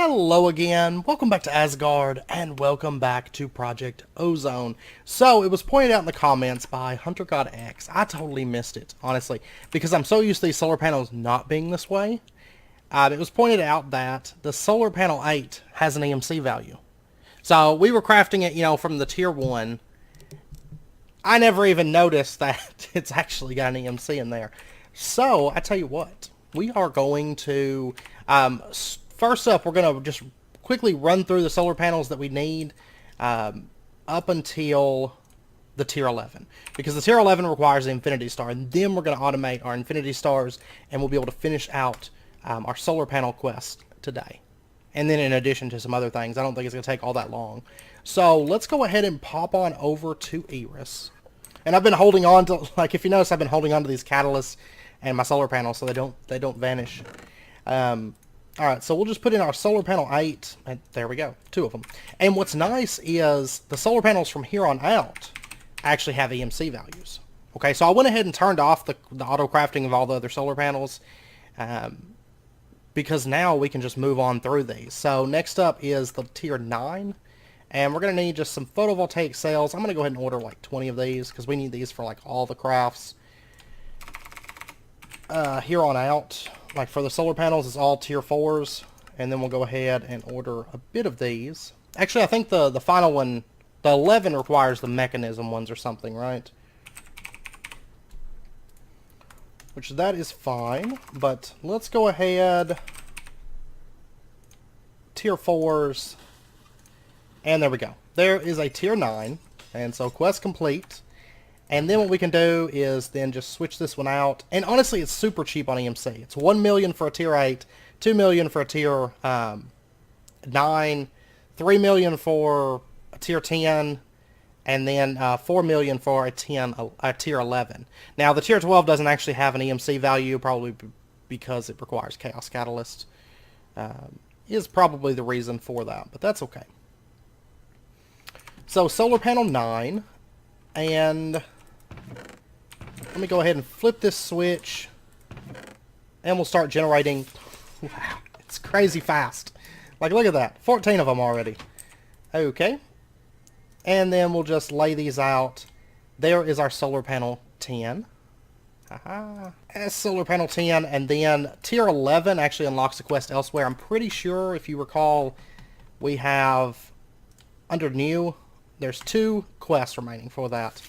Hello again, welcome back to Asgard, and welcome back to Project Ozone. So, it was pointed out in the comments by Hunter God X. I totally missed it, honestly, because I'm so used to these solar panels not being this way. It was pointed out that the solar panel 8 has an EMC value. So, we were crafting it, from the tier 1. I never even noticed that it's actually got an EMC in there. So, I tell you what, we are going to... First up, we're going to just quickly run through the solar panels that we need up until the tier 11. Because the tier 11 requires the Infinity Star, and then we're going to automate our Infinity Stars, and we'll be able to finish out our solar panel quest today. And then in addition to some other things, I don't think it's going to take all that long. So let's go ahead and pop on over to Iris. And I've been holding on to, like if you notice, I've been holding on to these catalysts and my solar panels so they don't vanish. Alright, so we'll just put in our solar panel 8, and there we go, 2 of them. And what's nice is the solar panels from here on out actually have EMC values. Okay, so I went ahead and turned off the auto crafting of all the other solar panels because now we can just move on through these. So next up is the tier 9, and we're going to need just some photovoltaic cells. I'm going to go ahead and order like 20 of these because we need these for like all the crafts here on out. Like for the solar panels, it's all tier 4s, and then we'll go ahead and order a bit of these. Actually, I think the final one, the 11 requires the mechanism ones or something, right? Which that is fine, but let's go ahead, tier 4s, and there we go. There is a tier 9, and so quest complete. And then what we can do is then just switch this one out. And honestly, it's super cheap on EMC. It's 1 million for a tier 8, 2 million for a tier 9, 3 million for a tier 10, and then 4 million for a tier 11. Now, the tier 12 doesn't actually have an EMC value, probably because it requires Chaos Catalyst. Is probably the reason for that, but that's okay. So, solar panel 9, and... let me go ahead and flip this switch, and we'll start generating. Wow, it's crazy fast. Like, look at that. 14 of them already. Okay. And then we'll just lay these out. There is our solar panel 10. Haha. That's solar panel 10, and then tier 11 actually unlocks a quest elsewhere. I'm pretty sure, if you recall, we have, under new, there's 2 quests remaining for that.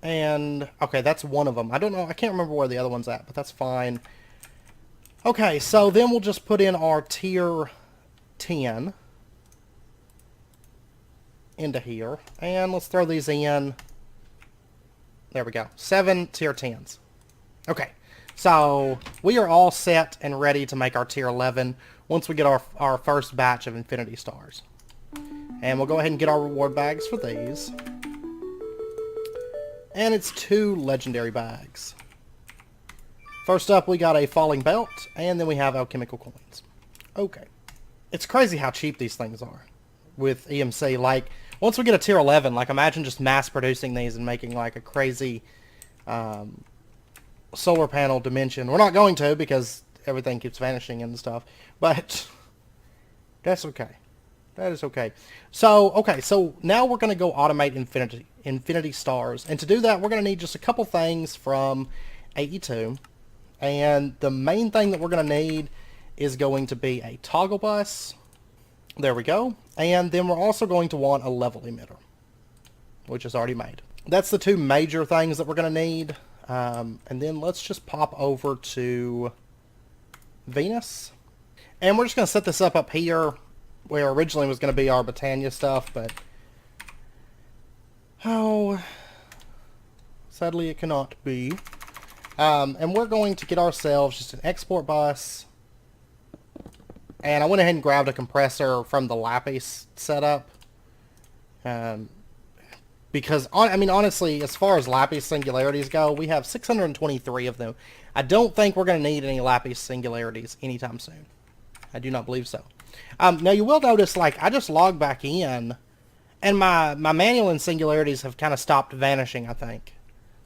And, okay, that's one of them. I don't know, I can't remember where the other one's at, but that's fine. Okay, so then we'll just put in our tier 10 into here. And let's throw these in. There we go. 7 tier 10s. Okay, so we are all set and ready to make our tier 11 once we get our first batch of Infinity Stars. And we'll go ahead and get our reward bags for these. And it's 2 legendary bags. First up, we got a falling belt, and then we have alchemical coins. Okay. It's crazy how cheap these things are with EMC. Like, once we get a tier 11, like, imagine just mass producing these and making, like, a crazy solar panel dimension. We're not going to, because everything keeps vanishing and stuff. But that's okay. That is okay. So, okay, so now we're going to go automate Infinity Stars. And to do that, we're going to need just a couple things from 82. And the main thing that we're going to need is going to be a toggle bus. There we go. And then we're also going to want a level emitter, which is already made. That's the 2 major things that we're going to need. And then let's just pop over to Venus. And we're just going to set this up here, where originally was going to be our Britannia stuff, but oh, sadly it cannot be. And we're going to get ourselves just an export bus, and I went ahead and grabbed a compressor from the Lapis setup, because I mean honestly, as far as Lapis singularities go, we have 623 of them. I don't think we're going to need any Lapis singularities anytime soon. I do not believe so. Now you will notice, like, I just logged back in, and my manual and singularities have kind of stopped vanishing, I think.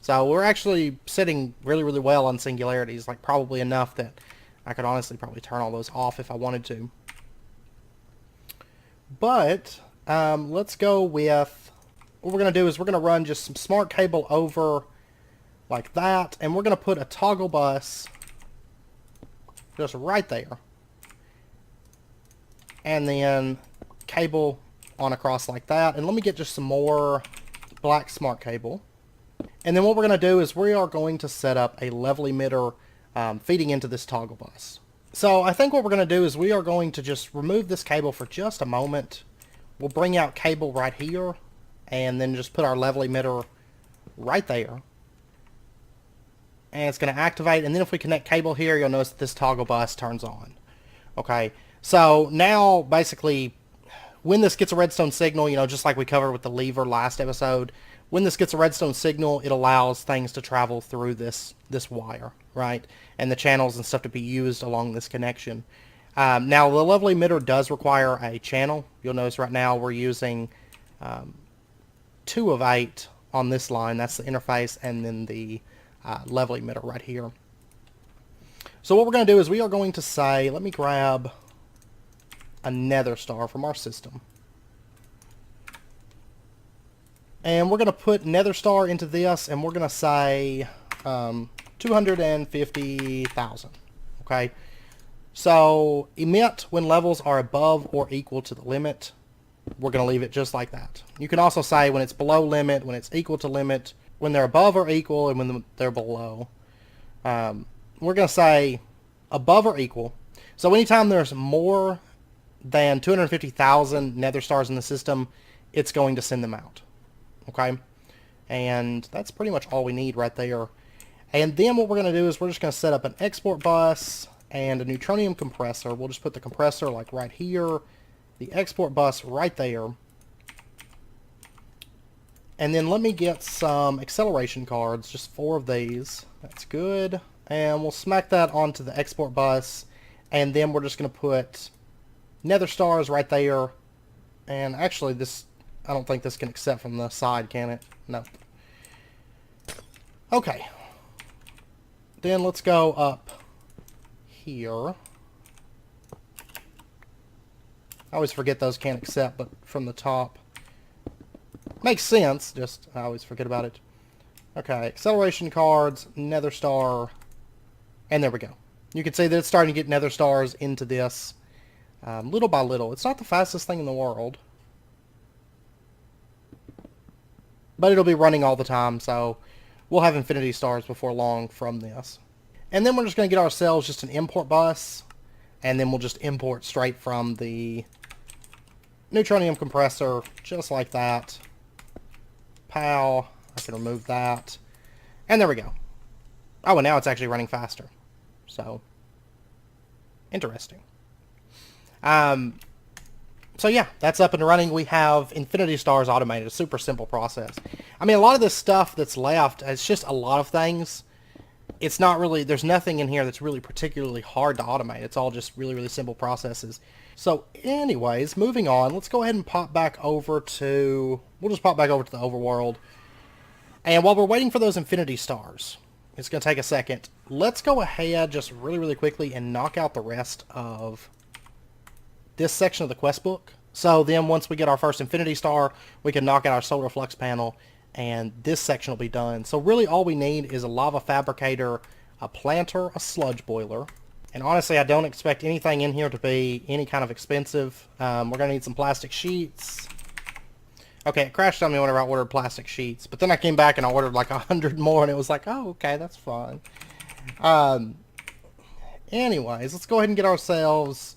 So we're actually sitting really, really well on singularities, like probably enough that I could honestly probably turn all those off if I wanted to. But let's go with, what we're going to do is we're going to run just some smart cable over like that, and we're going to put a toggle bus just right there. And then cable on across like that. And let me get just some more black smart cable. And then what we're going to do is we are going to set up a level emitter feeding into this toggle bus. So I think what we're going to do is we are going to just remove this cable for just a moment. We'll bring out cable right here and then just put our level emitter right there. And it's going to activate, and then if we connect cable here, you'll notice that this toggle bus turns on. Okay, so now basically when this gets a redstone signal, you know, just like we covered with the lever last episode, when this gets a redstone signal, it allows things to travel through this wire, right? And the channels and stuff to be used along this connection. Now, the level emitter does require a channel. You'll notice right now we're using 2 of 8 on this line. That's the interface, and then the level emitter right here. So what we're going to do is we are going to say, let me grab a nether star from our system. And we're going to put nether star into this, and we're going to say 250,000. Okay. So emit when levels are above or equal to the limit. We're going to leave it just like that. You can also say when it's below limit, when it's equal to limit, when they're above or equal, and when they're below. We're going to say above or equal. So anytime there's more than 250,000 nether stars in the system, it's going to send them out. Okay? And that's pretty much all we need right there. And then what we're going to do is we're just going to set up an export bus and a neutronium compressor. We'll just put the compressor like right here, the export bus right there. And then let me get some acceleration cards, just 4 of these. That's good. And we'll smack that onto the export bus. And then we're just going to put nether stars right there. And actually this, I don't think this can accept from the side, can it? No. Okay. Then let's go up here. I always forget those can't accept, but from the top. Makes sense, just I always forget about it. Okay, acceleration cards, nether star, and there we go. You can see that it's starting to get nether stars into this little by little. It's not the fastest thing in the world, but it'll be running all the time, so we'll have infinity stars before long from this. And then we're just going to get ourselves just an import bus, and then we'll just import straight from the neutronium compressor, just like that. Pow. I can remove that. And there we go. Oh, and now it's actually running faster. So, interesting. So yeah, that's up and running. We have infinity stars automated. A super simple process. I mean, a lot of this stuff that's left, it's just a lot of things. It's not really, there's nothing in here that's really particularly hard to automate. It's all just really, really simple processes. So anyways, moving on, let's go ahead and pop back over to, we'll just pop back over to the overworld. And while we're waiting for those infinity stars, it's going to take a second. Let's go ahead just really, really quickly and knock out the rest of this section of the quest book. So then once we get our first infinity star, we can knock out our solar flux panel, and this section will be done. So really all we need is a lava fabricator, a planter, a sludge boiler. And honestly, I don't expect anything in here to be any kind of expensive. We're going to need some plastic sheets. Okay, it crashed on me whenever I ordered plastic sheets. But then I came back and I ordered like 100 more, and it was like, oh, okay, that's fine. Anyways, let's go ahead and get ourselves,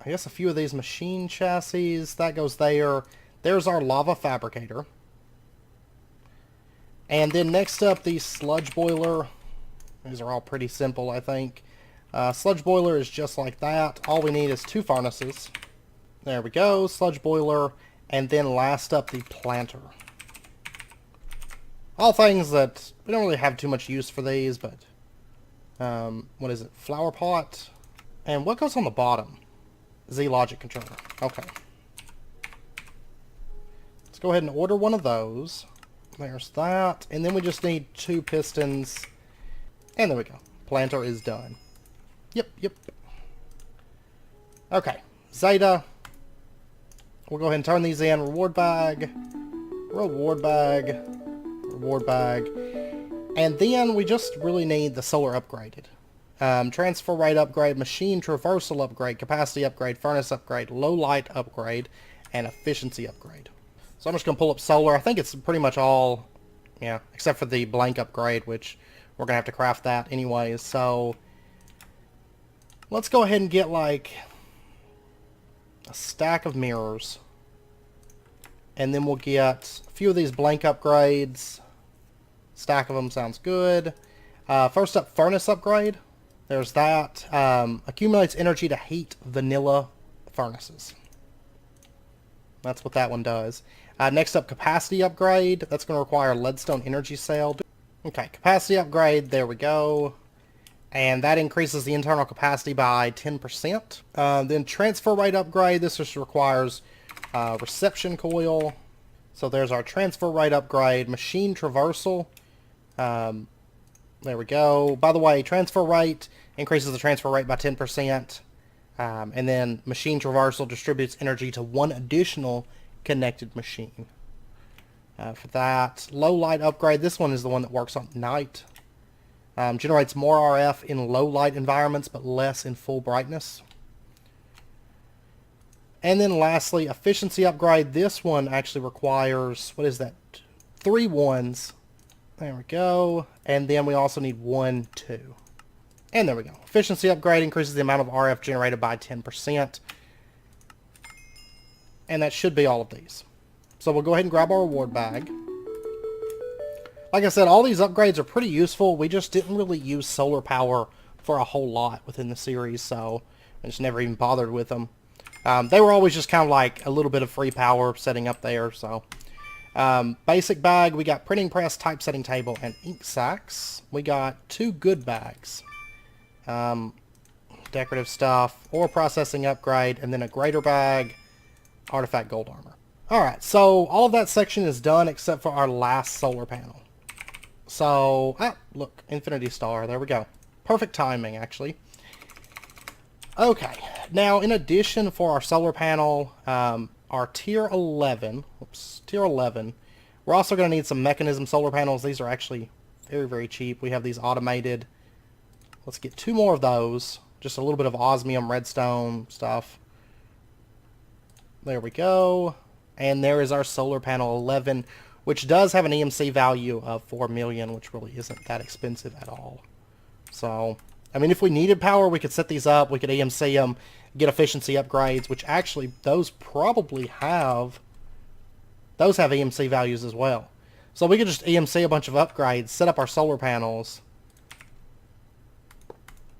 I guess, a few of these machine chassis. That goes there. There's our lava fabricator. And then next up, the sludge boiler. These are all pretty simple, I think. Sludge boiler is just like that. All we need is 2 furnaces. There we go, sludge boiler. And then last up, the planter. All things that, we don't really have too much use for these, but what is it? Flower pot. And what goes on the bottom? Z-Logic controller. Okay. Let's go ahead and order one of those. There's that. And then we just need 2 pistons. And there we go. Planter is done. Yep. Okay. Zeta. We'll go ahead and turn these in. Reward bag, reward bag, reward bag. And then we just really need the solar upgraded. Transfer rate upgrade, machine traversal upgrade, capacity upgrade, furnace upgrade, low light upgrade, and efficiency upgrade. So I'm just going to pull up solar. I think it's pretty much all, yeah, except for the blank upgrade, which we're going to have to craft that anyways. So let's go ahead and get like a stack of mirrors. And then we'll get a few of these blank upgrades. Stack of them sounds good. First up, furnace upgrade. There's that. Accumulates energy to heat vanilla furnaces. That's what that one does. Next up, capacity upgrade. That's going to require a leadstone energy cell. Okay, capacity upgrade. There we go. And that increases the internal capacity by 10%. Then transfer rate upgrade. This just requires reception coil. So there's our transfer rate upgrade. Machine traversal. There we go. By the way, transfer rate increases the transfer rate by 10%. And then machine traversal distributes energy to one additional connected machine. For that, low light upgrade. This one is the one that works on night. Generates more RF in low light environments, but less in full brightness. And then lastly, efficiency upgrade. This one actually requires, what is that? 3 ones. There we go. And then we also need 1, 2. And there we go. Efficiency upgrade increases the amount of RF generated by 10%. And that should be all of these. So we'll go ahead and grab our reward bag. Like I said, all these upgrades are pretty useful. We just didn't really use solar power for a whole lot within the series, so I just never even bothered with them. They were always just kind of like a little bit of free power setting up there, so... basic bag, we got printing press, typesetting table, and ink sacks. We got 2 good bags. Decorative stuff, ore processing upgrade, and then a greater bag, artifact gold armor. Alright, so all of that section is done except for our last solar panel. So, look, Infinity Star, there we go. Perfect timing, actually. Okay, now in addition for our solar panel, our tier 11, we're also going to need some mechanism solar panels. These are actually very, very cheap. We have these automated. Let's get 2 more of those. Just a little bit of osmium redstone stuff. There we go. And there is our solar panel 11, which does have an EMC value of 4 million, which really isn't that expensive at all. So, I mean, if we needed power, we could set these up. We could EMC them, get efficiency upgrades, which actually, those probably have... Those have EMC values as well. So we could just EMC a bunch of upgrades, set up our solar panels.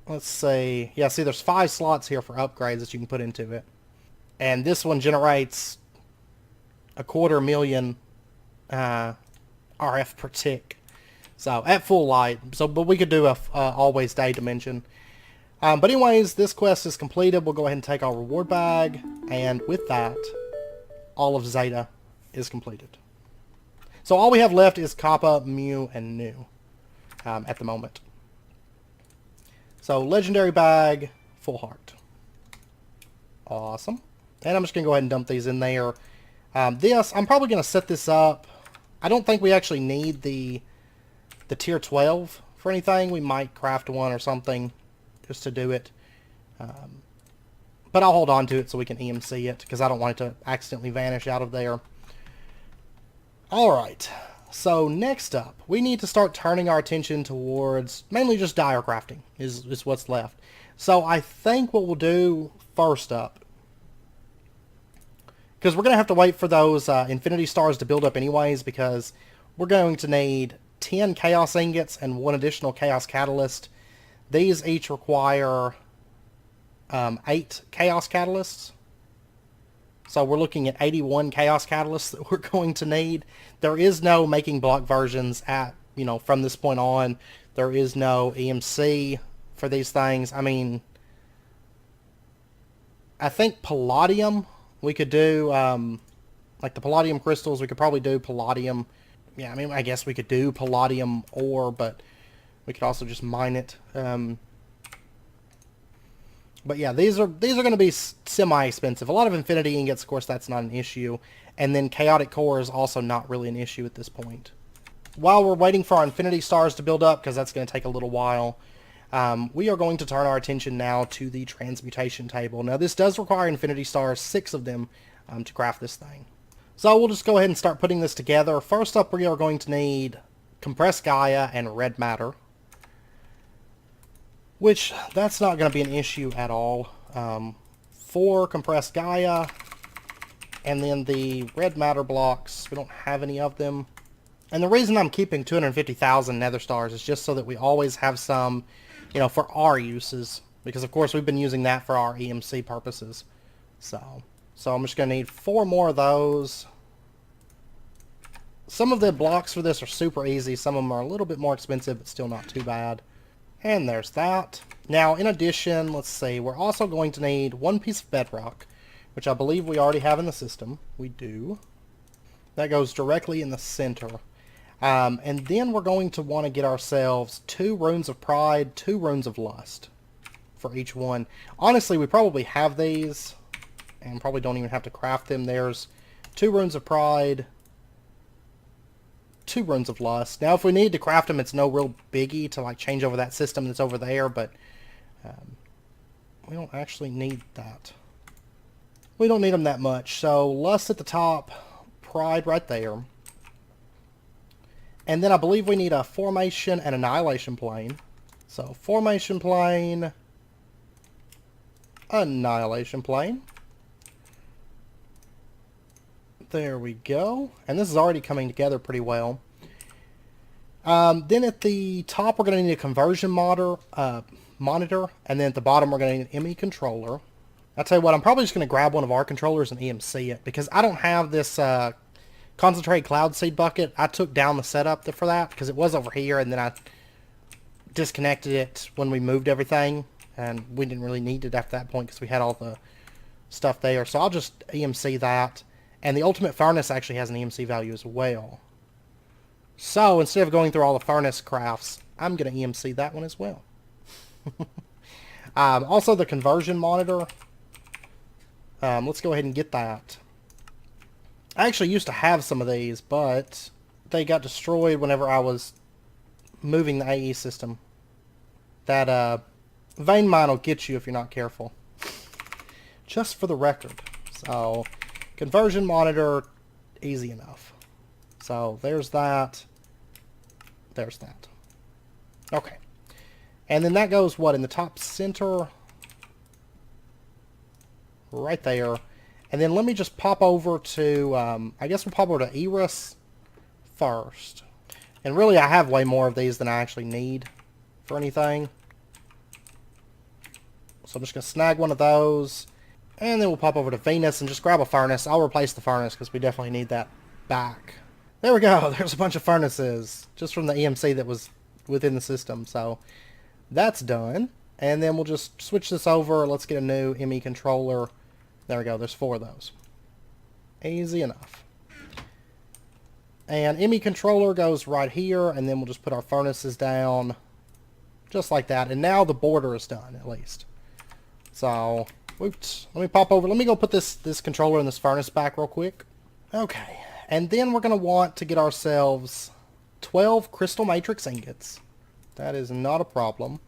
Let's see. Yeah, see, there's 5 slots here for upgrades that you can put into it. And this one generates 250,000 RF per tick. So, at full light. So, but we could do a always day dimension. But anyways, this quest is completed. We'll go ahead and take our reward bag. And with that, all of Zeta is completed. So all we have left is Kappa, Mu, and Nu at the moment. So legendary bag, full heart. Awesome. And I'm just going to go ahead and dump these in there. This, I'm probably going to set this up. I don't think we actually need the tier 12 for anything. We might craft one or something just to do it. But I'll hold on to it so we can EMC it because I don't want it to accidentally vanish out of there. Alright, so next up, we need to start turning our attention towards mainly just direcrafting is what's left. So I think what we'll do first up, because we're going to have to wait for those infinity stars to build up anyways, because we're going to need 10 chaos ingots and 1 additional chaos catalyst. These each require 8 chaos catalysts. So we're looking at 81 chaos catalysts that we're going to need. There is no making block versions at, from this point on. There is no EMC for these things. I mean, I think palladium we could do, like the palladium crystals, we could probably do palladium. Yeah, I mean, I guess we could do palladium ore, but we could also just mine it. But yeah, these are going to be semi-expensive. A lot of infinity ingots, of course, that's not an issue. And then chaotic core is also not really an issue at this point. While we're waiting for our infinity stars to build up, because that's going to take a little while, we are going to turn our attention now to the transmutation table. Now, this does require infinity stars, 6 of them, to craft this thing. So we'll just go ahead and start putting this together. First up, we are going to need compressed Gaia and red matter, which that's not going to be an issue at all. 4 compressed Gaia, and then the red matter blocks, we don't have any of them. And the reason I'm keeping 250,000 nether stars is just so that we always have some, you know, for our uses. Because, of course, we've been using that for our EMC purposes. So I'm just going to need 4 more of those. Some of the blocks for this are super easy. Some of them are a little bit more expensive, but still not too bad. And there's that. Now, in addition, let's see, we're also going to need 1 piece of bedrock, which I believe we already have in the system. We do. That goes directly in the center. And then we're going to want to get ourselves 2 runes of pride, 2 runes of lust for each one. Honestly, we probably have these, and probably don't even have to craft them. There's 2 runes of pride, 2 runes of lust. Now, if we need to craft them, it's no real biggie to like change over that system that's over there, but we don't actually need that. We don't need them that much. So lust at the top, pride right there. And then I believe we need a formation and annihilation plane. So formation plane, annihilation plane. There we go. And this is already coming together pretty well. Then at the top, we're going to need a conversion monitor. And then at the bottom, we're going to need an ME controller. I'll tell you what, I'm probably just going to grab one of our controllers and EMC it. Because I don't have this concentrate cloud seed bucket. I took down the setup for that because it was over here. And then I disconnected it when we moved everything. And we didn't really need it after that point because we had all the stuff there. So I'll just EMC that. And the ultimate furnace actually has an EMC value as well. So instead of going through all the furnace crafts, I'm going to EMC that one as well. Also the conversion monitor. Let's go ahead and get that. I actually used to have some of these, but they got destroyed whenever I was moving the AE system. That vein mine will get you if you're not careful. Just for the record. So conversion monitor, easy enough. So there's that. There's that. Okay. And then that goes, what, in the top center? Right there. And then let me just pop over to, I guess we'll pop over to Eris first. And really, I have way more of these than I actually need for anything. So I'm just going to snag one of those. And then we'll pop over to Venus and just grab a furnace. I'll replace the furnace because we definitely need that back. There we go. There's a bunch of furnaces just from the EMC that was within the system. So that's done. And then we'll just switch this over. Let's get a new ME controller. There we go. There's 4 of those. Easy enough. And ME controller goes right here. And then we'll just put our furnaces down just like that. And now the border is done, at least. So, oops. Let me pop over. Let me go put this controller and this furnace back real quick. Okay. And then we're going to want to get ourselves 12 crystal matrix ingots. That is not a problem.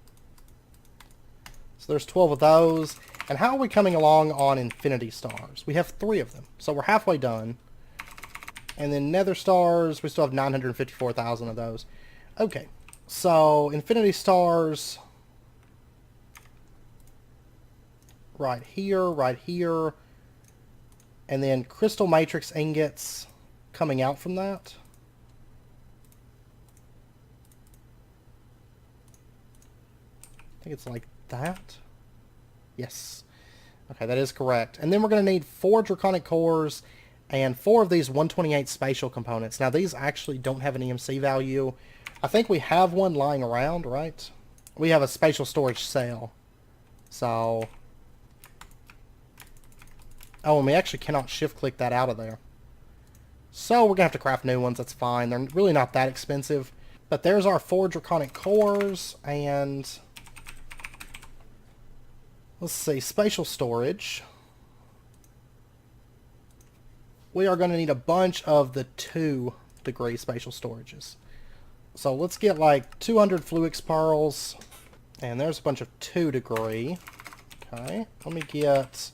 So there's 12 of those. And how are we coming along on infinity stars? We have 3 of them. So we're halfway done. And then nether stars, we still have 954,000 of those. Okay. So infinity stars right here. And then crystal matrix ingots coming out from that. I think it's like that. Yes. Okay, that is correct. And then we're going to need 4 draconic cores and 4 of these 128 spatial components. Now, these actually don't have an EMC value. I think we have one lying around, right? We have a spatial storage cell. So... oh, and we actually cannot shift-click that out of there. So we're going to have to craft new ones. That's fine. They're really not that expensive. But there's our 4 draconic cores, and... Let's see, spatial storage. We are going to need a bunch of the 2-degree spatial storages. So let's get like 200 Fluix pearls. And there's a bunch of 2-degree. Okay, let me get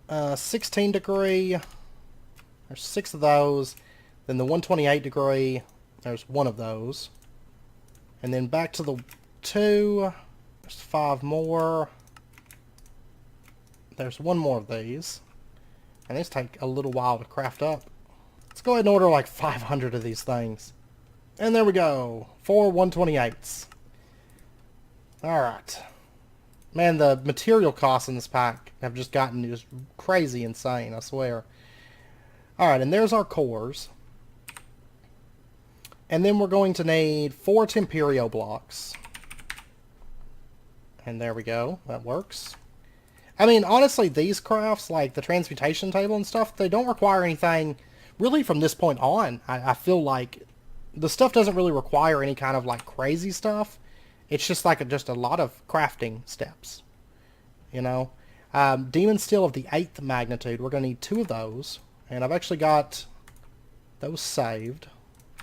16-degree. There's 6 of those. Then the 128-degree, there's 1 of those. And then back to the 2, there's 5 more. There's 1 more of these. And these take a little while to craft up. Let's go ahead and order like 500 of these things. And there we go. 4 128s. Alright. Man, the material costs in this pack have just gotten just crazy insane, I swear. Alright, and there's our cores. And then we're going to need 4 Temperio blocks. And there we go. That works. I mean, honestly, these crafts, like the transmutation table and stuff, they don't require anything really from this point on. I feel like the stuff doesn't really require any kind of like crazy stuff. It's just like just a lot of crafting steps, you know. Demon Steel of the 8th magnitude. We're going to need 2 of those. And I've actually got those saved.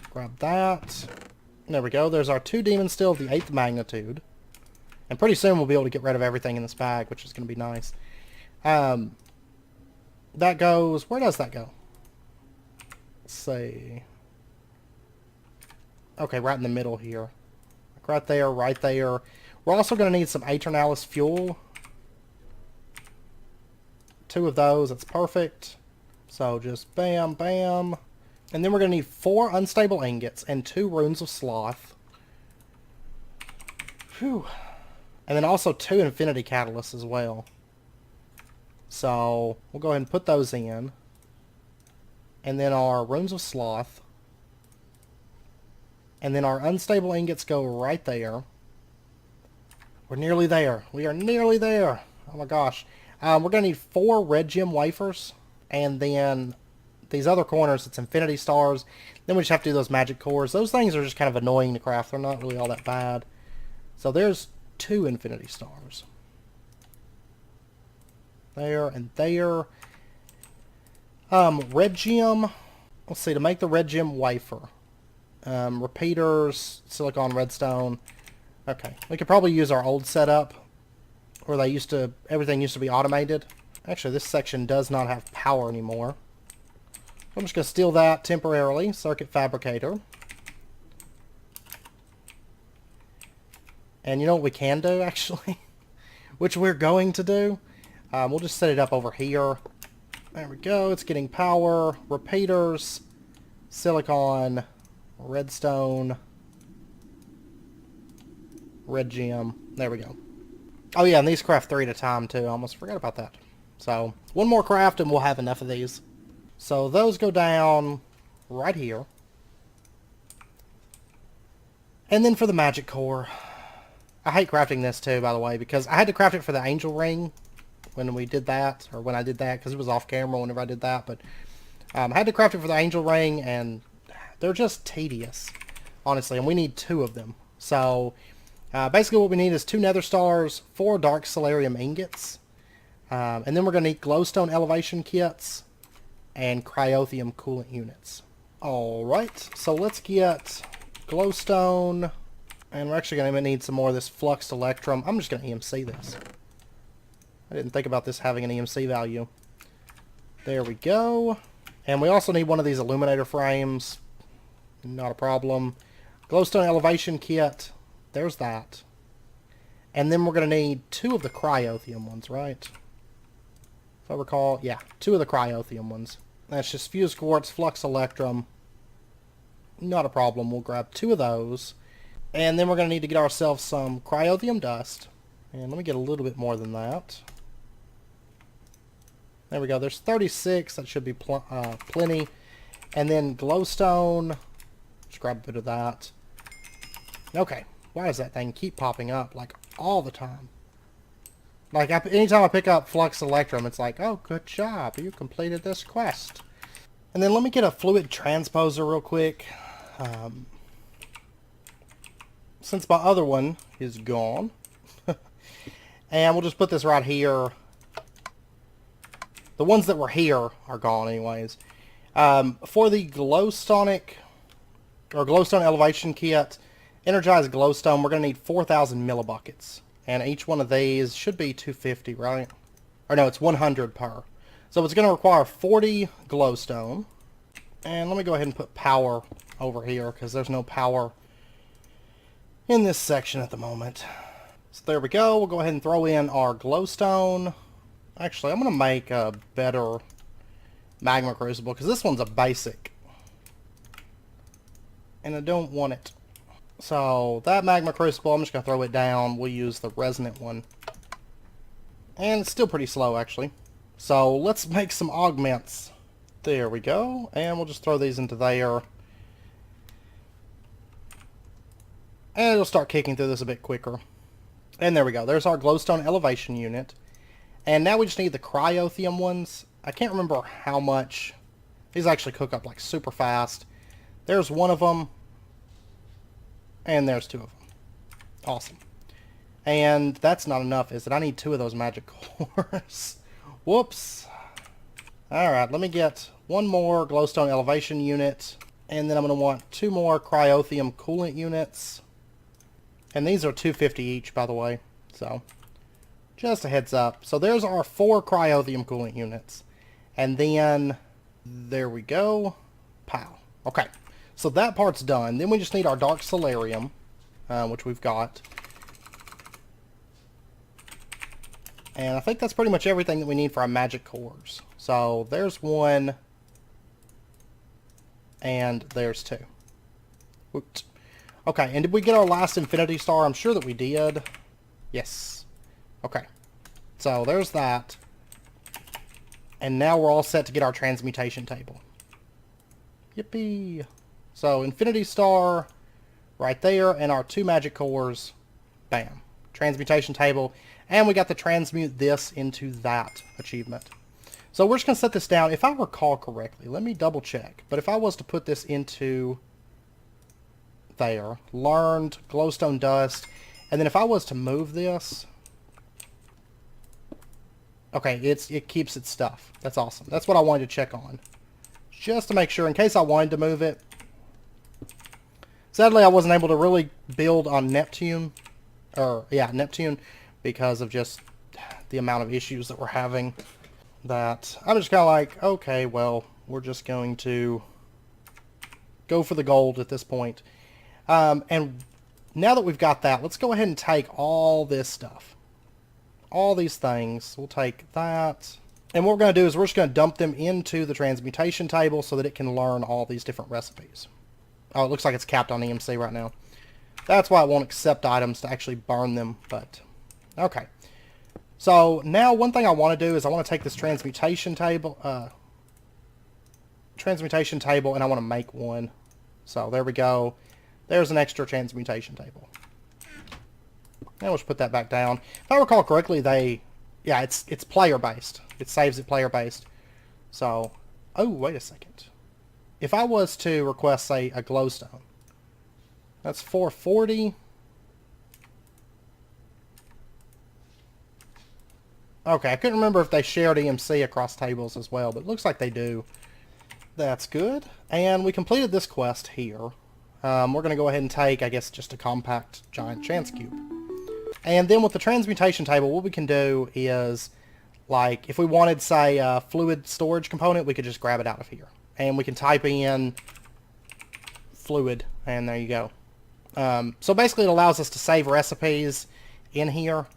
Grab that. There we go. There's our 2 Demon Steel of the 8th magnitude. And pretty soon we'll be able to get rid of everything in this bag, which is going to be nice. That goes... Where does that go? Let's see. Okay, right in the middle here. Like right there, right there. We're also going to need some Aeternalis fuel. 2 of those. That's perfect. So just bam, bam. And then we're going to need 4 unstable ingots and 2 runes of sloth. Phew. And then also 2 infinity catalysts as well. So we'll go ahead and put those in. And then our runes of sloth. And then our unstable ingots go right there. We're nearly there. We are nearly there. Oh my gosh. We're going to need 4 red gem wafers. And then these other corners, it's infinity stars. Then we just have to do those magic cores. Those things are just kind of annoying to craft. They're not really all that bad. So there's 2 infinity stars. There and there. Red gem. Let's see, to make the red gem wafer. Repeaters, silicon redstone. Okay, we could probably use our old setup where everything used to be automated. Actually, this section does not have power anymore. I'm just going to steal that temporarily. Circuit fabricator. And you know what we can do, actually? Which we're going to do? We'll just set it up over here. There we go. It's getting power. Repeaters. Silicon. Redstone. Red gem. There we go. Oh yeah, and these craft 3 at a time too. I almost forgot about that. So, 1 more craft and we'll have enough of these. So those go down right here. And then for the magic core. I hate crafting this too, by the way, because I had to craft it for the angel ring when we did that, or when I did that, because it was off camera whenever I did that, but I had to craft it for the angel ring, and they're just tedious, honestly, and we need 2 of them. So, basically what we need is 2 nether stars, 4 dark solarium ingots, and then we're going to need glowstone elevation kits, and cryotheum coolant units. Alright, so let's get glowstone. And we're actually going to need some more of this flux electrum. I'm just going to EMC this. I didn't think about this having an EMC value. There we go. And we also need one of these illuminator frames. Not a problem. Glowstone elevation kit. There's that. And then we're going to need 2 of the cryotheum ones, right? If I recall, yeah, 2 of the cryotheum ones. That's just fused quartz, flux electrum. Not a problem. We'll grab 2 of those. And then we're going to need to get ourselves some cryotheum dust. And let me get a little bit more than that. There we go. There's 36. That should be plenty. And then glowstone. Just grab a bit of that. Okay. Why does that thing keep popping up like all the time? Like anytime I pick up flux electrum, it's like, oh, good job. You completed this quest. And then let me get a fluid transposer real quick. Since my other one is gone, And we'll just put this right here. The ones that were here are gone anyways. For the glowstonic, or glowstone elevation kit, energized glowstone, we're going to need 4,000 millibuckets. And each one of these should be 250, right? Or no, it's 100 per. So it's going to require 40 glowstone. And let me go ahead and put power over here, because there's no power in this section at the moment. So there we go. We'll go ahead and throw in our glowstone. Actually, I'm going to make a better magma crucible, because this one's a basic. And I don't want it. So that magma crucible, I'm just going to throw it down. We'll use the resonant one. And it's still pretty slow, actually. So let's make some augments. There we go. And we'll just throw these into there. And it'll start kicking through this a bit quicker. And there we go. There's our glowstone elevation unit. And now we just need the cryothium ones. I can't remember how much. These actually cook up like super fast. There's one of them. And there's two of them. Awesome. And that's not enough, is it? I need 2 of those magic cores. Whoops. Alright, let me get one more glowstone elevation unit. And then I'm going to want 2 more cryothium coolant units. And these are 250 each, by the way. So, just a heads up. So there's our 4 cryothium coolant units. And then, there we go. Pow. Okay. So that part's done. Then we just need our dark solarium, which we've got. And I think that's pretty much everything that we need for our magic cores. So there's 1. And there's 2. Oops. Okay, and did we get our last infinity star? I'm sure that we did. Yes. Okay. So there's that. And now we're all set to get our transmutation table. Yippee. So infinity star right there, and our 2 magic cores. Bam. Transmutation table. And we got to transmute this into that achievement. So we're just going to set this down. If I recall correctly, let me double check. But if I was to put this into there, learned, glowstone dust, and then if I was to move this, okay, it keeps its stuff. That's awesome. That's what I wanted to check on. Just to make sure, in case I wanted to move it. Sadly, I wasn't able to really build on Neptune, because of just the amount of issues that we're having. That I'm just kind of like, okay, well, we're just going to go for the gold at this point. And now that we've got that, let's go ahead and take all this stuff. All these things. We'll take that. And what we're going to do is we're just going to dump them into the transmutation table so that it can learn all these different recipes. Oh, it looks like it's capped on EMC right now. That's why it won't accept items to actually burn them, but okay. So now one thing I want to do is I want to take this transmutation table and I want to make one. So there we go. There's an extra transmutation table. Now let's put that back down. If I recall correctly, it's player based. It saves it player based. So, oh, wait a second. If I was to request, say, a glowstone, that's 440. Okay, I couldn't remember if they shared EMC across tables as well, but it looks like they do. That's good. And we completed this quest here. We're going to go ahead and take, I guess, just a compact giant chance cube. And then with the transmutation table, what we can do is, like, if we wanted, say, a fluid storage component, we could just grab it out of here. And we can type in fluid, and there you go. So basically it allows us to save recipes in here.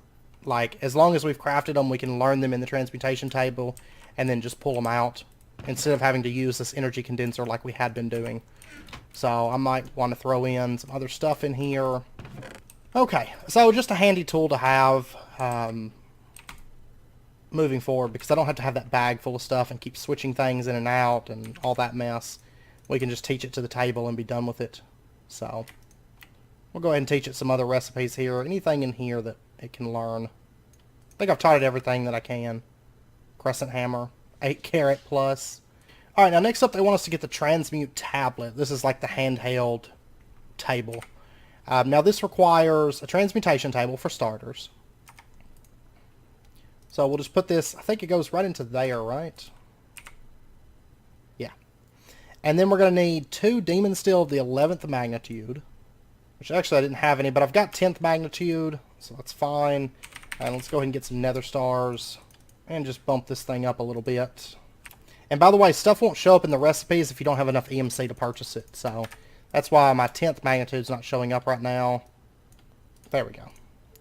Like, as long as we've crafted them, we can learn them in the transmutation table and then just pull them out instead of having to use this energy condenser like we had been doing. So I might want to throw in some other stuff in here. Okay, so just a handy tool to have moving forward, because I don't have to have that bag full of stuff and keep switching things in and out and all that mess. We can just teach it to the table and be done with it. So we'll go ahead and teach it some other recipes here. Anything in here that it can learn. I think I've taught it everything that I can. Crescent hammer, 8 carat plus. Alright, now next up they want us to get the transmute tablet. This is like the handheld table. Now this requires a transmutation table for starters. So we'll just put this, I think it goes right into there, right? Yeah. And then we're going to need 2 demon steel of the 11th magnitude. Which actually I didn't have any, but I've got 10th magnitude, so that's fine. And let's go ahead and get some nether stars. And just bump this thing up a little bit. And by the way, stuff won't show up in the recipes if you don't have enough EMC to purchase it. So that's why my 10th magnitude is not showing up right now. There we go.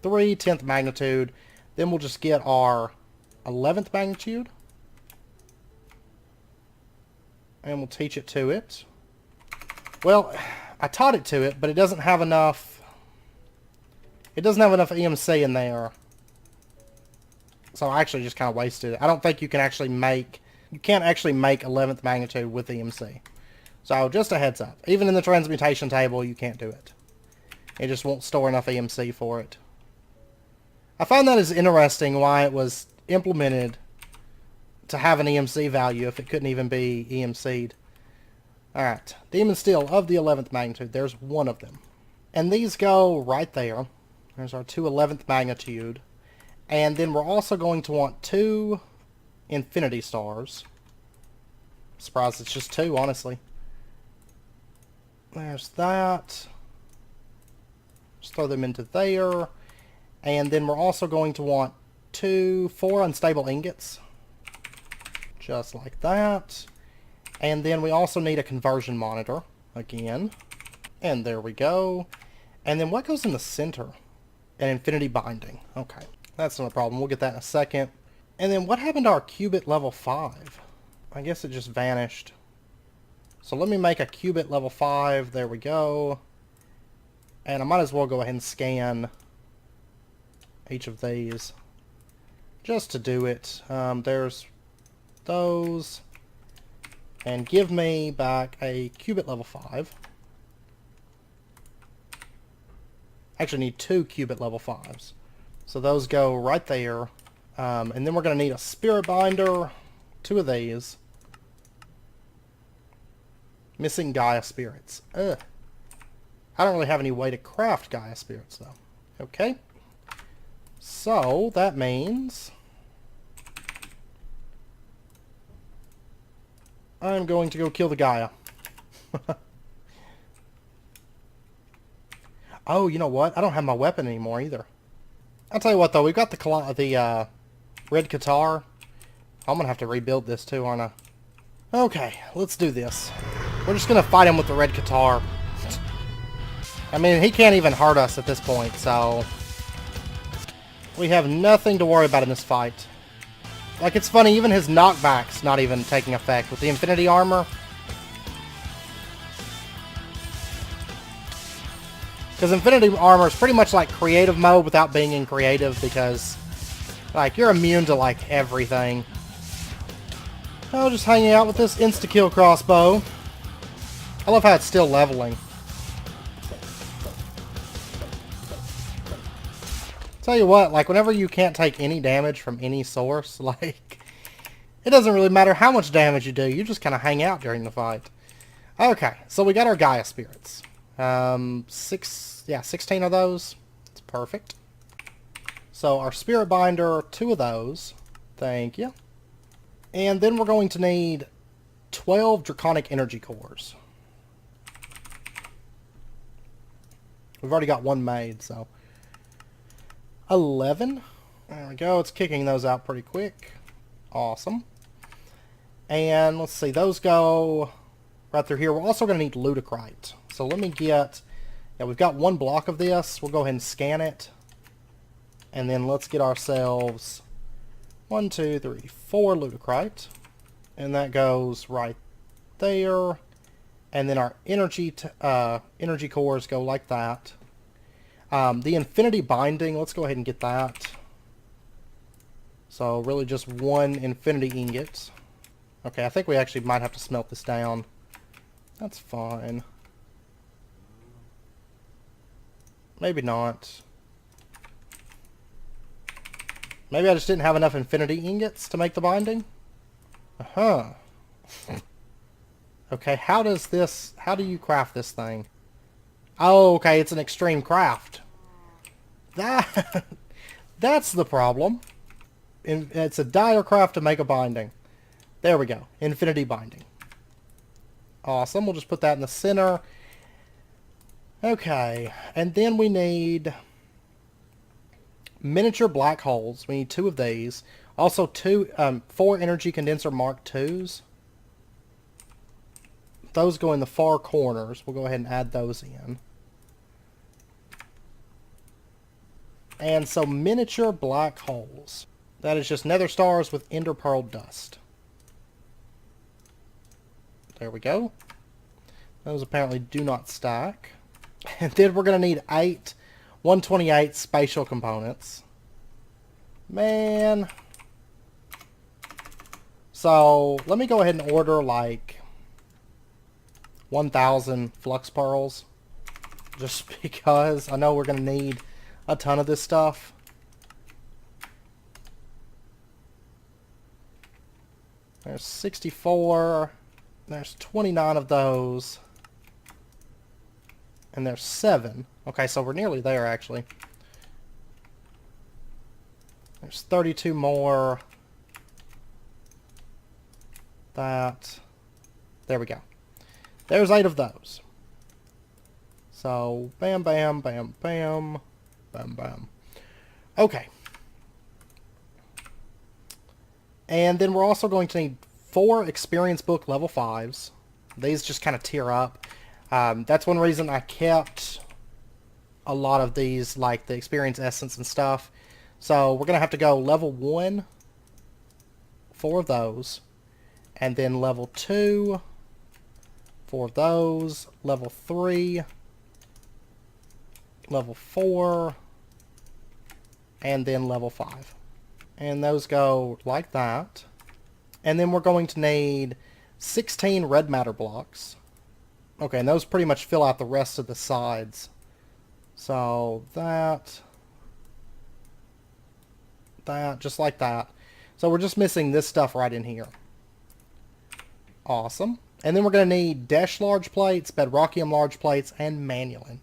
3 10th magnitude. Then we'll just get our 11th magnitude. And we'll teach it to it. Well, I taught it to it, but it doesn't have enough... It doesn't have enough EMC in there. So I actually just kind of wasted it. I don't think you can actually make... You can't actually make 11th magnitude with EMC. So just a heads up. Even in the transmutation table, you can't do it. It just won't store enough EMC for it. I find that is interesting why it was implemented to have an EMC value if it couldn't even be EMC'd. Alright, Demon Steel of the 11th magnitude. There's one of them. And these go right there. There's our 2 11th magnitude. And then we're also going to want 2 Infinity Stars. Surprised it's just 2, honestly. There's that. Just throw them into there. And then we're also going to want 4 unstable ingots. Just like that. And then we also need a conversion monitor. Again. And there we go. And then what goes in the center? An infinity binding. Okay. That's not a problem. We'll get that in a second. And then what happened to our qubit level 5? I guess it just vanished. So let me make a qubit level 5. There we go. And I might as well go ahead and scan each of these. Just to do it. There's those. And give me back a qubit level 5. Actually need 2 qubit level 5s. So those go right there. And then we're going to need a spirit binder. 2 of these. Missing Gaia spirits. Ugh. I don't really have any way to craft Gaia spirits though. Okay. So that means I'm going to go kill the Gaia. Oh, you know what? I don't have my weapon anymore either. I'll tell you what though, we've got the red Qatar. I'm gonna have to rebuild this too, aren't I? Okay, let's do this. We're just gonna fight him with the red Qatar. I mean, he can't even hurt us at this point, so we have nothing to worry about in this fight. Like, it's funny, even his knockback's not even taking effect with the infinity armor. Because infinity armor is pretty much like creative mode without being in creative, because like you're immune to like everything. Oh, just hanging out with this insta-kill crossbow. I love how it's still leveling. Tell you what, like whenever you can't take any damage from any source, like it doesn't really matter how much damage you do, you just kind of hang out during the fight. Okay, so we got our Gaia spirits. 16 of those. It's perfect. So our spirit binder, 2 of those. Thank you. And then we're going to need 12 draconic energy cores. We've already got 1 made, so 11. There we go. It's kicking those out pretty quick. Awesome. And let's see, those go right through here. We're also going to need ludicrite. So let me get, yeah, we've got 1 block of this. We'll go ahead and scan it. And then let's get ourselves 1, 2, 3, 4 ludicrite. And that goes right there. And then our energy cores go like that. The infinity binding, let's go ahead and get that. So really just 1 infinity ingot. Okay, I think we actually might have to smelt this down. That's fine. Maybe not. Maybe I just didn't have enough infinity ingots to make the binding? Uh-huh. Okay, how do you craft this thing? Oh, okay, it's an extreme craft. That's the problem. it's a direcraft to make a binding. There we go. Infinity binding. Awesome. We'll just put that in the center. Okay. And then we need miniature black holes. We need 2 of these. Also 4 energy condenser Mark IIs. Those go in the far corners. We'll go ahead and add those in. And so miniature black holes. That is just nether stars with ender pearl dust. There we go. Those apparently do not stack. And then we're going to need 8 128 spatial components. Man. So let me go ahead and order like 1,000 flux pearls. Just because I know we're going to need a ton of this stuff. There's 64. There's 29 of those. And there's 7. Okay, so we're nearly there, actually. There's 32 more. That. There we go. There's 8 of those. So, bam, bam, bam, bam. Bam, bam. Okay. And then we're also going to need 4 experience book level 5s. These just kind of tier up. That's one reason I kept a lot of these, like the experience essence and stuff. So we're going to have to go level 1, 4 of those. And then level 2, 4 of those. Level 3, level 4, and then level 5. And those go like that. And then we're going to need 16 red matter blocks. Okay, and those pretty much fill out the rest of the sides. So that, just like that. So we're just missing this stuff right in here. Awesome. And then we're going to need Desh large plates, Bedrockium large plates, and Manulin.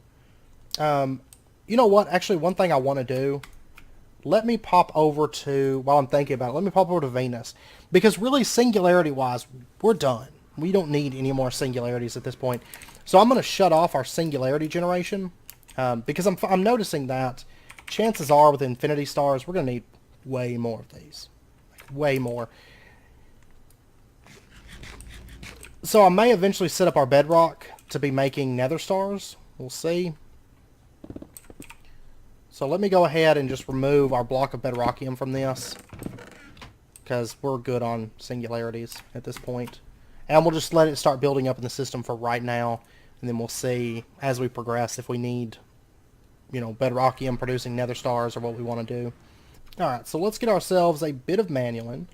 You know what? Actually, one thing I want to do, let me pop over to, while I'm thinking about it, let me pop over to Venus. Because really, singularity-wise, we're done. We don't need any more singularities at this point. So I'm going to shut off our singularity generation. Because I'm noticing that chances are with infinity stars, we're going to need way more of these. Like, way more. So I may eventually set up our bedrock to be making nether stars. We'll see. So let me go ahead and just remove our block of bedrockium from this. Because we're good on singularities at this point. And we'll just let it start building up in the system for right now. And then we'll see as we progress if we need, you know, bedrockium producing nether stars or what we want to do. Alright, so let's get ourselves a bit of Manulin.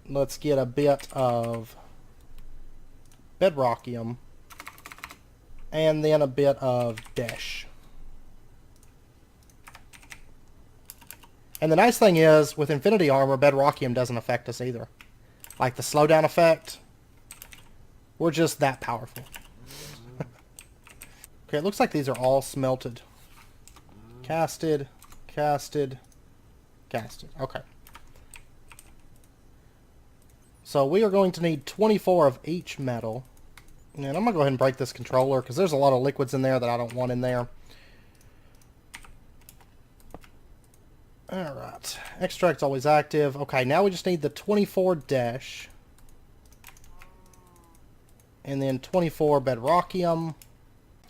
Let's get a bit of bedrockium. And then a bit of Desh. And the nice thing is, with Infinity Armor, bedrockium doesn't affect us either. Like the slowdown effect, we're just that powerful. Okay, it looks like these are all smelted. Casted, casted, casted. Okay. So we are going to need 24 of each metal. And I'm going to go ahead and break this controller because there's a lot of liquids in there that I don't want in there. Alright. Extract's always active. Okay, now we just need the 24 Desh. And then 24 bedrockium.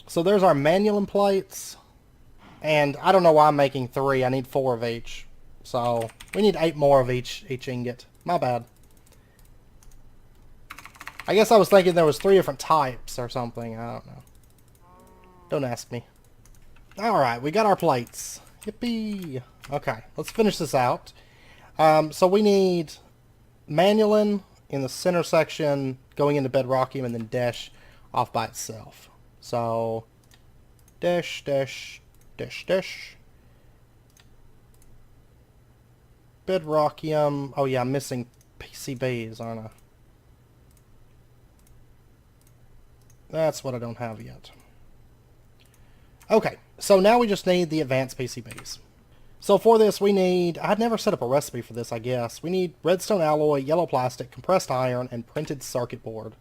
So there's our Manulin plates. And I don't know why I'm making 3. I need 4 of each. So we need 8 more of each ingot. My bad. I guess I was thinking there was 3 different types or something. I don't know. Don't ask me. Alright, we got our plates. Yippee! Okay, let's finish this out. So we need Manulin in the center section, going into bedrockium, and then Desh off by itself. So, Desh, Desh, Desh, Desh. Bedrockium. Oh yeah, I'm missing PCBs, aren't I? That's what I don't have yet. Okay, so now we just need the advanced PCBs. So for this we need, I'd never set up a recipe for this I guess. We need redstone alloy, yellow plastic, compressed iron, and printed circuit board.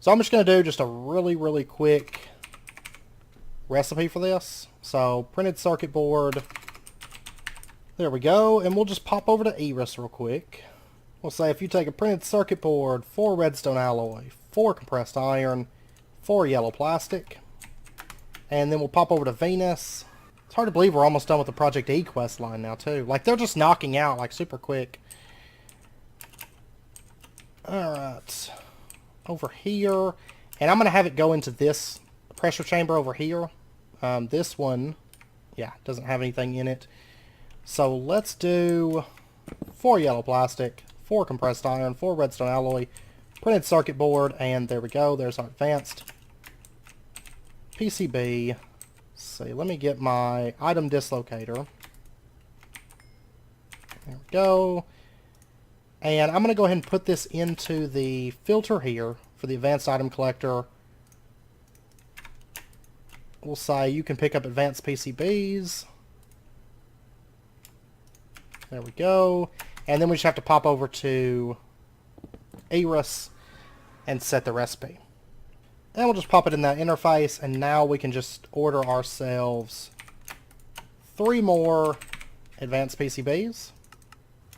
So I'm just going to do just a really quick recipe for this. So printed circuit board, there we go, and we'll just pop over to Eris real quick. We'll say if you take a printed circuit board, 4 redstone alloy, 4 compressed iron, 4 yellow plastic, and then we'll pop over to Venus. It's hard to believe we're almost done with the Project E quest line now, too. Like, they're just knocking out, like, super quick. Alright. Over here. And I'm going to have it go into this pressure chamber over here. This one, yeah, doesn't have anything in it. So let's do 4 yellow plastic, 4 compressed iron, 4 redstone alloy, printed circuit board, and there we go. There's our advanced PCB. See, let me get my item dislocator. There we go. And I'm going to go ahead and put this into the filter here for the advanced item collector. We'll say you can pick up advanced PCBs. There we go. And then we just have to pop over to Eris and set the recipe. And we'll just pop it in that interface, and now we can just order ourselves 3 more advanced PCBs.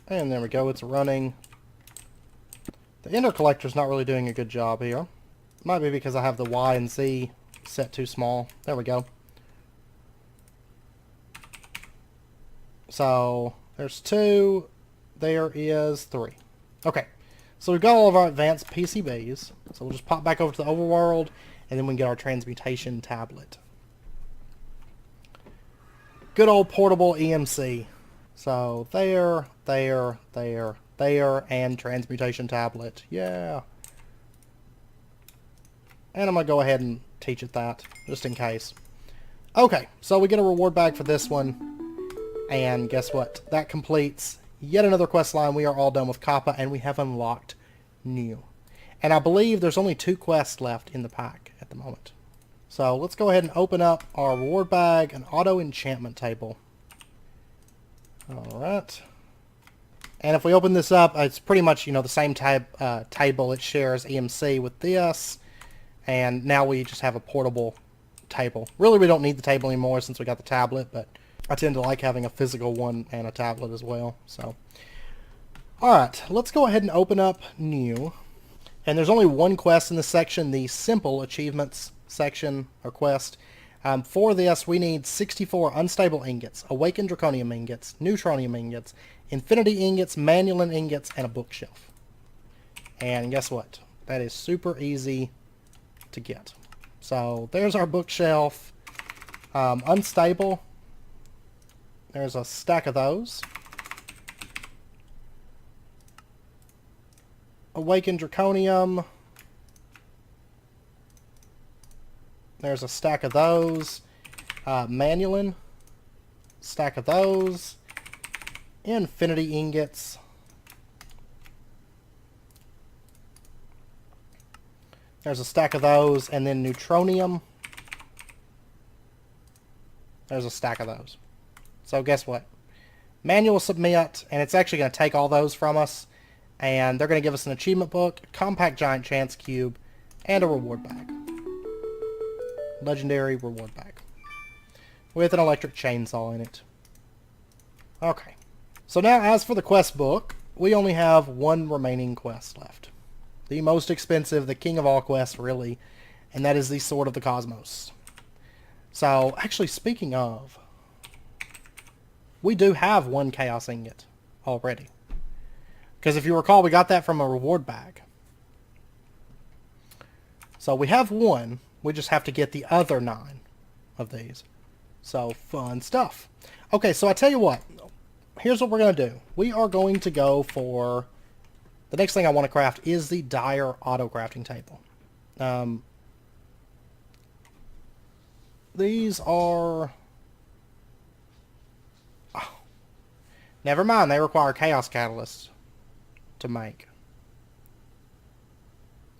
And there we go, it's running. The intercollector's not really doing a good job here. Might be because I have the Y and Z set too small. There we go. So, there's 2. There is 3. Okay. So we've got all of our advanced PCBs. So we'll just pop back over to the overworld, and then we can get our transmutation tablet. Good old portable EMC. So there, and transmutation tablet. Yeah. And I'm going to go ahead and teach it that, just in case. Okay, so we get a reward bag for this one. And guess what? That completes yet another quest line. We are all done with Kappa, and we have unlocked new. And I believe there's only 2 quests left in the pack at the moment. So let's go ahead and open up our reward bag, an auto enchantment table. Alright. And if we open this up, it's pretty much, you know, the same table. It shares EMC with this. And now we just have a portable table. Really, we don't need the table anymore since we got the tablet, but I tend to like having a physical one and a tablet as well. So, alright, let's go ahead and open up new. And there's only 1 quest in this section, the simple achievements section or quest. For this, we need 64 unstable ingots, awakened draconium ingots, neutronium ingots, infinity ingots, manulin ingots, and a bookshelf. And guess what? That is super easy to get. So there's our bookshelf. Unstable. There's a stack of those. Awakened draconium. There's a stack of those. Manulin. Stack of those. Infinity ingots. There's a stack of those. And then neutronium. There's a stack of those. So guess what? Manual submit, and it's actually going to take all those from us. And they're going to give us an achievement book, compact giant chance cube, and a reward bag. Legendary reward bag. With an electric chainsaw in it. Okay. So now as for the quest book, we only have 1 remaining quest left. The most expensive, the king of all quests, really. And that is the Sword of the Cosmos. So, actually, speaking of, we do have 1 Chaos Ingot already. Because if you recall, we got that from a reward bag. So we have 1. We just have to get the other 9 of these. So, fun stuff. Okay, so I tell you what. Here's what we're going to do. We are going to go for... The next thing I want to craft is the Dire auto-crafting table. These are... Oh. Never mind, they require Chaos Catalysts to make.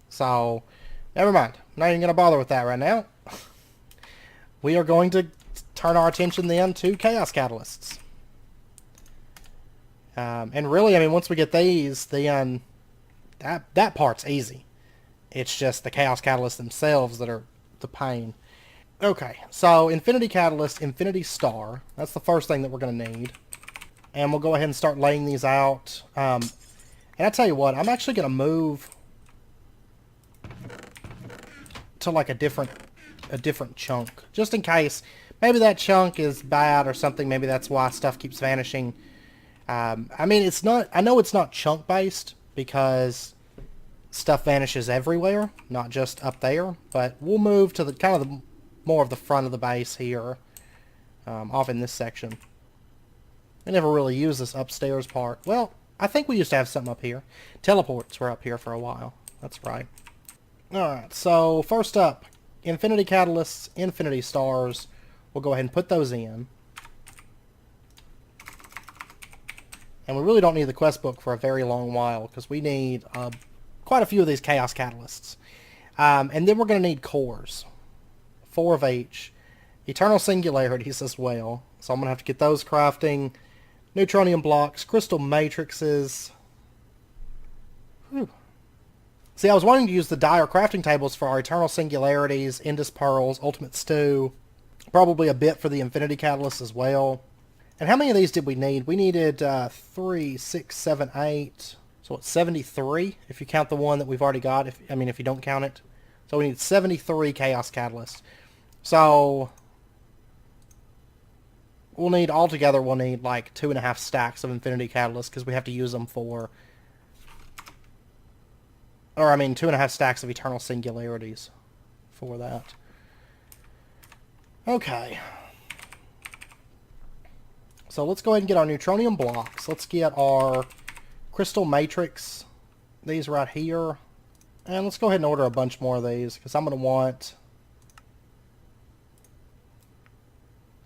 So, never mind. I'm not even going to bother with that right now. We are going to turn our attention then to Chaos Catalysts. And really, I mean, once we get these, then that part's easy. It's just the Chaos Catalysts themselves that are the pain. Okay, so Infinity Catalyst, Infinity Star. That's the first thing that we're going to need. And we'll go ahead and start laying these out. And I tell you what, I'm actually going to move to like a different chunk, just in case. Maybe that chunk is bad or something. Maybe that's why stuff keeps vanishing. I mean, it's not. I know it's not chunk based because stuff vanishes everywhere, not just up there. But we'll move to the kind of more of the front of the base here, off in this section. I never really used this upstairs part. Well, I think we used to have something up here. Teleports were up here for a while. That's right. Alright, so first up, Infinity Catalysts, Infinity Stars. We'll go ahead and put those in. And we really don't need the quest book for a very long while, because we need quite a few of these Chaos Catalysts. And then we're going to need cores. 4 of each. Eternal Singularities as well. So I'm going to have to get those crafting. Neutronium blocks, crystal matrices. Whew. See, I was wanting to use the dire crafting tables for our Eternal Singularities, Indus Pearls, Ultimate Stew. Probably a bit for the Infinity Catalyst as well. And how many of these did we need? We needed 3, 6, 7, 8. So it's 73 if you count the one that we've already got. If you don't count it. So we need 73 Chaos Catalysts. So we'll need like 2.5 stacks of Infinity Catalysts because we have to use them for... 2.5 stacks of Eternal Singularities for that. Okay. So let's go ahead and get our Neutronium blocks. Let's get our Crystal Matrix. These right here. And let's go ahead and order a bunch more of these because I'm going to want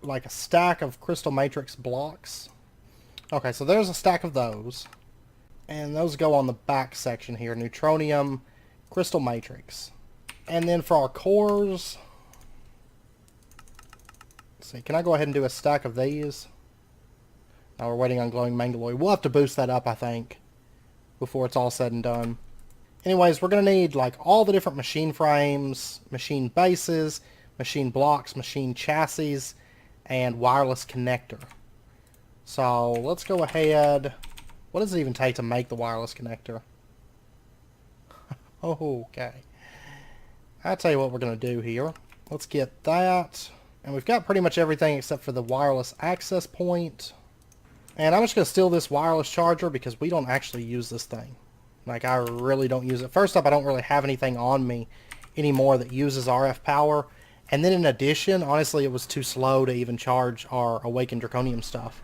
like a stack of Crystal Matrix blocks. Okay, so there's a stack of those. And those go on the back section here. Neutronium, Crystal Matrix. And then for our cores... Let's see, can I go ahead and do a stack of these? Now we're waiting on Glowing Mangaloid. We'll have to boost that up, I think, before it's all said and done. Anyways, we're going to need like all the different machine frames, machine bases, machine blocks, machine chassis, and wireless connector. So let's go ahead... What does it even take to make the wireless connector? Okay. I'll tell you what we're going to do here. Let's get that. And we've got pretty much everything except for the wireless access point. And I'm just going to steal this wireless charger because we don't actually use this thing. Like, I really don't use it. First up, I don't really have anything on me anymore that uses RF power. And then in addition, honestly, it was too slow to even charge our Awakened Draconium stuff.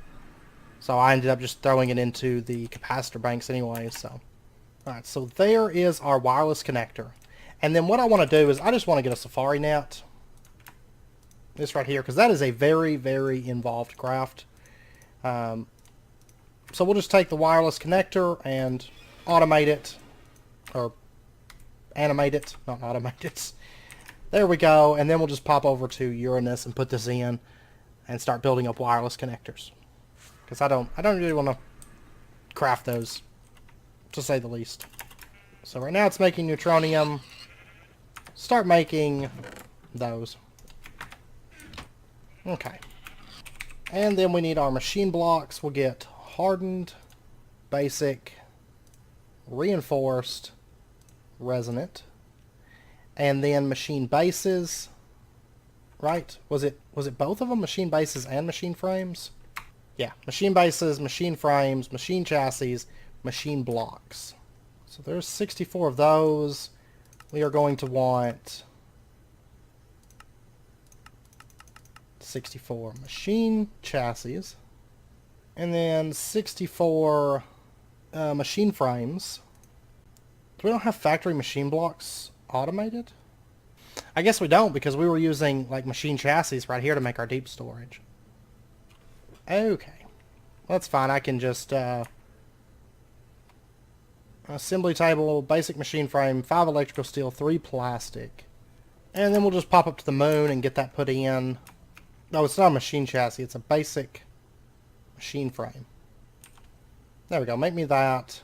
So I ended up just throwing it into the capacitor banks anyway, so. Alright, so there is our wireless connector. And then what I want to do is I just want to get a Safari net. This right here, because that is a very, very involved craft. So we'll just take the wireless connector and automate it. Or animate it, not automate it. There we go, and then we'll just pop over to Uranus and put this in and start building up wireless connectors. Because I don't really want to craft those, to say the least. So right now it's making Neutronium. Start making those. Okay. And then we need our machine blocks. We'll get hardened, basic, reinforced, resonant, and then machine bases. Right? Was it both of them? Machine bases and machine frames? Yeah, machine bases, machine frames, machine chassis, machine blocks. So there's 64 of those. We are going to want 64 machine chassis. And then 64 machine frames. Do we don't have factory machine blocks automated? I guess we don't because we were using like machine chassis right here to make our deep storage. Okay, that's fine. I can just assembly table, basic machine frame, 5 electrical steel, 3 plastic, and then we'll just pop up to the moon and get that put in. No, it's not a machine chassis. It's a basic machine frame. There we go. Make me that.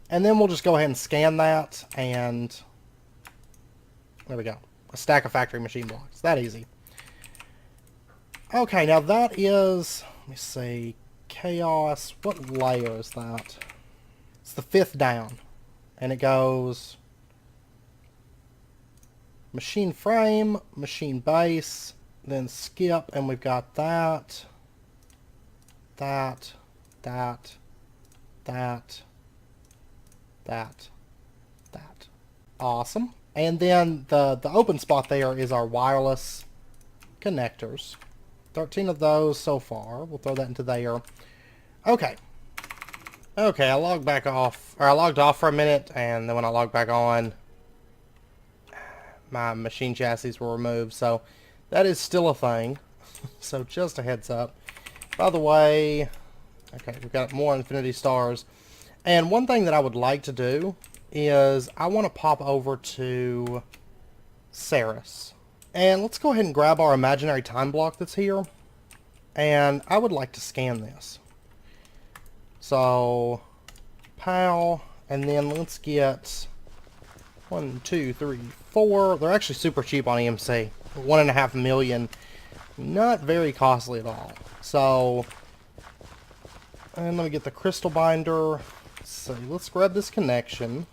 And then we'll just go ahead and scan that, and there we go. A stack of factory machine blocks. That easy. Okay, now that is, let me see, chaos. What layer is that? It's the 5th down. And it goes machine frame, machine base, then skip, and we've got that, that, that, that, that. Awesome. And then the open spot there is our wireless connectors. 13 of those so far. We'll throw that into there. Okay. Okay, I logged back off, or I logged off for a minute, and then when I logged back on, my machine chassis were removed, so that is still a thing. So just a heads up. By the way, okay, we've got more Infinity Stars. And one thing that I would like to do is I want to pop over to Ceres. And let's go ahead and grab our imaginary time block that's here. And I would like to scan this. So, PAL, and then let's get 1, 2, 3, 4. They're actually super cheap on EMC. 1.5 million. Not very costly at all. So, and let me get the crystal binder. So let's grab this connection.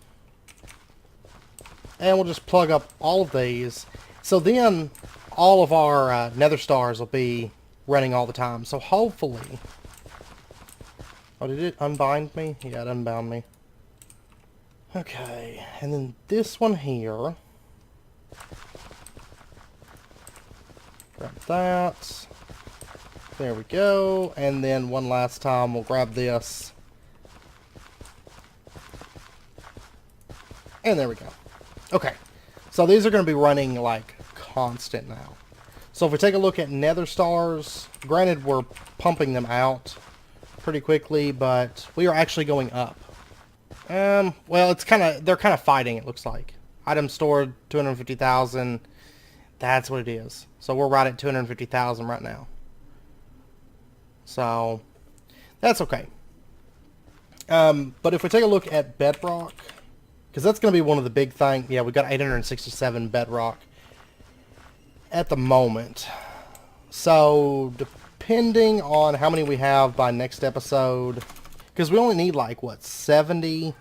And we'll just plug up all of these. So then all of our nether stars will be running all the time. So hopefully... Oh, did it unbind me? Yeah, it unbound me. Okay, and then this one here. Grab that. There we go. And then one last time we'll grab this. And there we go. Okay, so these are going to be running like constant now. So if we take a look at nether stars, granted we're pumping them out pretty quickly, but we are actually going up. Well, it's they're kind of fighting, it looks like. Item stored 250,000. That's what it is. So we're right at 250,000 right now. So that's okay. But if we take a look at bedrock, because that's going to be one of the big things. Yeah, we got 867 bedrock at the moment. So depending on how many we have by next episode, because we only need like, what, 70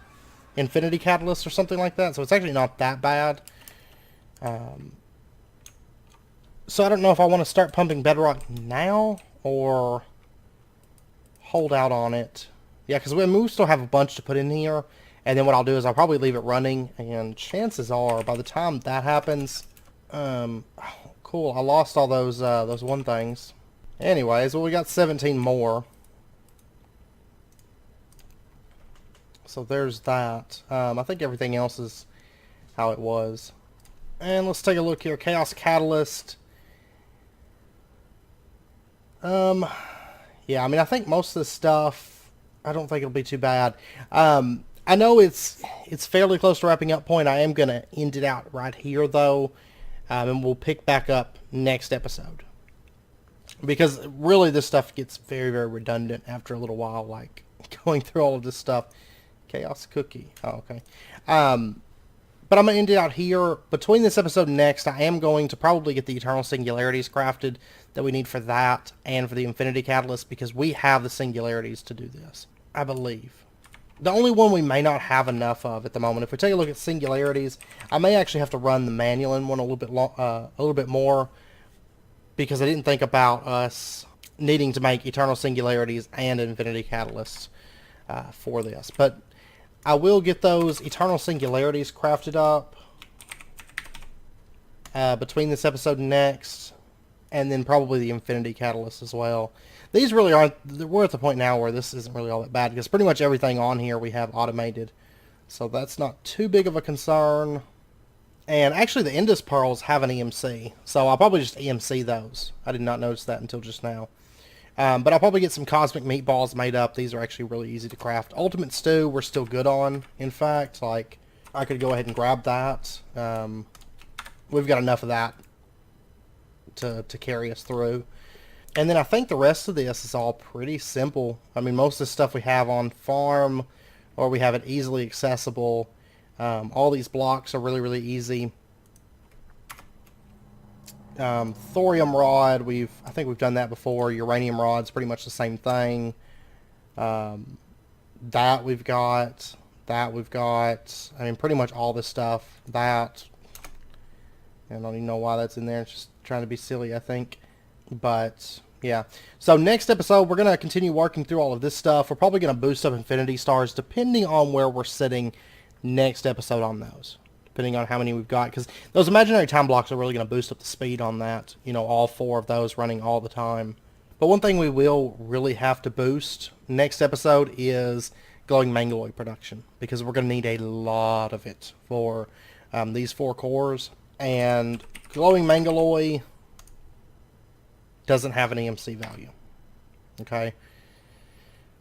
infinity catalysts or something like that. So it's actually not that bad. So I don't know if I want to start pumping bedrock now or hold out on it. Yeah, because we still have a bunch to put in here. And then what I'll do is I'll probably leave it running, and chances are by the time that happens, cool, I lost all those one things. Anyways, well, we got 17 more. So there's that. I think everything else is how it was. And let's take a look here. Chaos Catalyst. Yeah, I mean, I think most of the stuff, I don't think it'll be too bad. I know it's fairly close to wrapping up point. I am going to end it out right here, though. And we'll pick back up next episode. Because really this stuff gets very, very redundant after a little while, like going through all of this stuff. Chaos Cookie. Oh, okay. But I'm going to end it out here. Between this episode and next, I am going to probably get the Eternal Singularities crafted that we need for that and for the Infinity Catalyst, because we have the Singularities to do this, I believe. The only one we may not have enough of at the moment, if we take a look at Singularities, I may actually have to run the Manualin one a little bit more, because I didn't think about us needing to make Eternal Singularities and Infinity Catalysts for this. But I will get those Eternal Singularities crafted up between this episode and next, and then probably the Infinity Catalyst as well. These really aren't, we're at the point now where this isn't really all that bad, because pretty much everything on here we have automated. So that's not too big of a concern. And actually the Indus Pearls have an EMC, so I'll probably just EMC those. I did not notice that until just now. But I'll probably get some Cosmic Meatballs made up. These are actually really easy to craft. Ultimate Stew we're still good on, in fact. Like, I could go ahead and grab that. We've got enough of that to carry us through. And then I think the rest of this is all pretty simple. I mean, most of the stuff we have on farm, or we have it easily accessible. All these blocks are really, really easy. Thorium rod, I think we've done that before. Uranium rod's pretty much the same thing. That we've got. I mean, pretty much all this stuff. That. I don't even know why that's in there. It's just trying to be silly, I think. But yeah. So next episode, we're going to continue working through all of this stuff. We're probably going to boost up Infinity Stars depending on where we're sitting next episode on those. Depending on how many we've got. Because those imaginary time blocks are really going to boost up the speed on that. You know, all 4 of those running all the time. But one thing we will really have to boost next episode is glowing mangaloid production. Because we're going to need a lot of it for these 4 cores. And glowing mangaloid doesn't have an EMC value. Okay.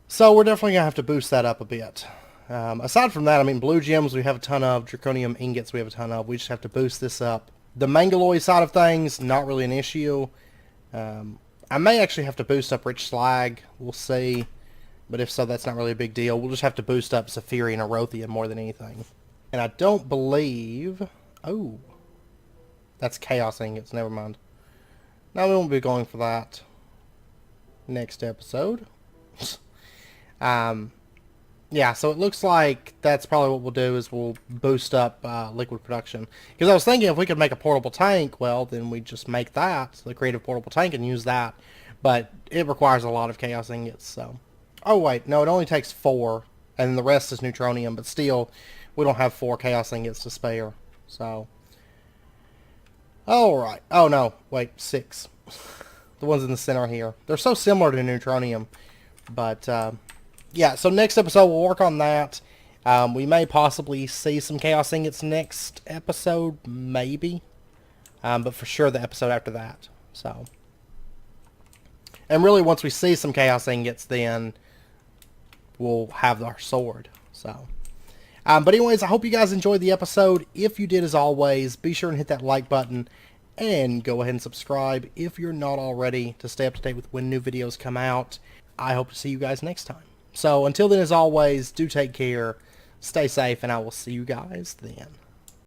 So we're definitely going to have to boost that up a bit. Aside from that, I mean, blue gems we have a ton of. Draconium ingots we have a ton of. We just have to boost this up. The mangaloid side of things, not really an issue. I may actually have to boost up rich slag. We'll see. But if so, that's not really a big deal. We'll just have to boost up Saphiri and Arothian more than anything. And I don't believe... Oh. That's chaos ingots. Never mind. No, we won't be going for that next episode. Yeah, so it looks like that's probably what we'll do is we'll boost up liquid production. Because I was thinking if we could make a portable tank, well, then we'd just make that, the creative portable tank, and use that. But it requires a lot of chaos ingots, so... Oh, wait, no, it only takes 4, and the rest is neutronium, but still, we don't have 4 chaos ingots to spare, so... Alright. Oh, no, wait, 6. The ones in the center here. They're so similar to neutronium, but... yeah, so next episode we'll work on that. We may possibly see some chaos ingots next episode, maybe. But for sure the episode after that. So, and really once we see some chaos ingots, then we'll have our sword. So, but anyways, I hope you guys enjoyed the episode. If you did, as always, be sure and hit that like button. And go ahead and subscribe if you're not already to stay up to date with when new videos come out. I hope to see you guys next time. So until then, as always, do take care, stay safe, and I will see you guys then.